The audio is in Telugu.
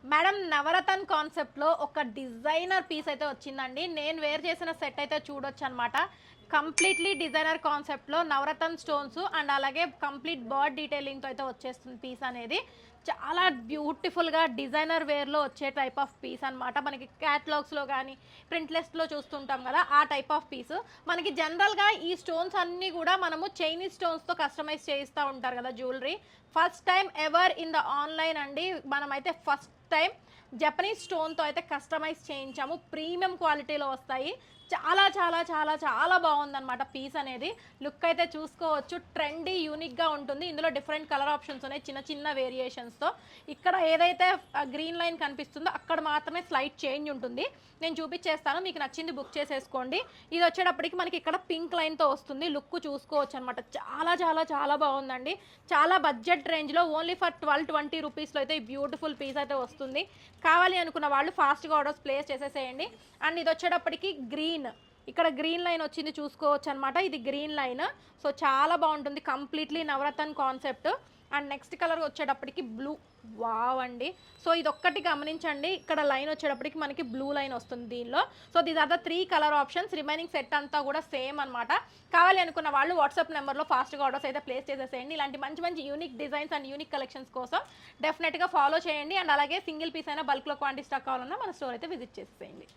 మేడం నవరత్న్ కాన్సెప్ట్లో ఒక డిజైనర్ పీస్ అయితే వచ్చిందండి. నేను వేర్ చేసిన సెట్ అయితే చూడొచ్చు అనమాట. కంప్లీట్లీ డిజైనర్ కాన్సెప్ట్లో నవరత్న్ స్టోన్స్ అండ్ అలాగే కంప్లీట్ బర్డ్ డీటెయిలింగ్తో అయితే వచ్చేస్తుంది పీస్ అనేది. చాలా బ్యూటిఫుల్గా డిజైనర్ వేర్లో వచ్చే టైప్ ఆఫ్ పీస్ అనమాట. మనకి క్యాటలాగ్స్లో కానీ ప్రింట్లెస్ట్లో చూస్తుంటాం కదా, ఆ టైప్ ఆఫ్ పీస్. మనకి జనరల్గా ఈ స్టోన్స్ అన్నీ కూడా మనము చైనీస్ స్టోన్స్తో కస్టమైజ్ చేయిస్తూ ఉంటారు కదా jewellery. First time ever in the online అండి, మనమైతే ఫస్ట్ టైం జపనీస్ స్టోన్తో అయితే కస్టమైజ్ చేయించాము. ప్రీమియం క్వాలిటీలో వస్తాయి. చాలా చాలా చాలా చాలా బాగుందన్నమాట పీస్ అనేది. లుక్ అయితే చూసుకోవచ్చు, ట్రెండీ యూనిక్గా ఉంటుంది. ఇందులో డిఫరెంట్ కలర్ ఆప్షన్స్ ఉన్నాయి చిన్న చిన్న వేరియేషన్స్తో. ఇక్కడ ఏదైతే గ్రీన్ లైన్ కనిపిస్తుందో అక్కడ మాత్రమే స్లైట్ చేంజ్ ఉంటుంది. నేను చూపించేస్తాను, మీకు నచ్చింది బుక్ చేసేసుకోండి. ఇది వచ్చేటప్పటికి మనకి ఇక్కడ పింక్ లైన్తో వస్తుంది. లుక్ చూసుకోవచ్చు అనమాట. చాలా చాలా చాలా బాగుందండి. చాలా బడ్జెట్ రేంజ్లో ఓన్లీ ఫర్ 12-20 రూపీస్లో అయితే ఈ బ్యూటిఫుల్ పీస్ అయితే వస్తుంది. కావాలి అనుకున్న వాళ్ళు ఫాస్ట్గా ఆర్డర్స్ ప్లేస్ చేసేసేయండి. అండ్ ఇది వచ్చేటప్పటికి గ్రీన్, ఇక్కడ గ్రీన్ లైన్ వచ్చింది చూసుకోవచ్చు అనమాట. ఇది గ్రీన్ లైన్. సో చాలా బాగుంటుంది, completely Navratna concept. And next colour వచ్చేటప్పటికి బ్లూ. వావ్ అండి. సో ఇది ఒక్కటి గమనించండి, ఇక్కడ లైన్ వచ్చేటప్పటికి మనకి బ్లూ లైన్ వస్తుంది దీనిలో. So these are the 3 colour options. Remaining set అంతా కూడా సేమ్ అనమాట. కావాలి అనుకున్న వాళ్ళు వాట్సాప్ నెంబర్లో ఫాస్ట్గా ఆర్డర్స్ అయితే ప్లేస్ చేసేసేయండి. ఇలాంటి మంచి మంచి unique designs and unique collections కోసం డెఫినెట్గా ఫాలో చేయండి. అండ్ అలాగే సింగిల్ పీస్ అయినా బల్క్లో క్వాంటిటీ స్టాక్ కావాలన్నా మన స్టోర్ అయితే విజిట్ చేసేయండి.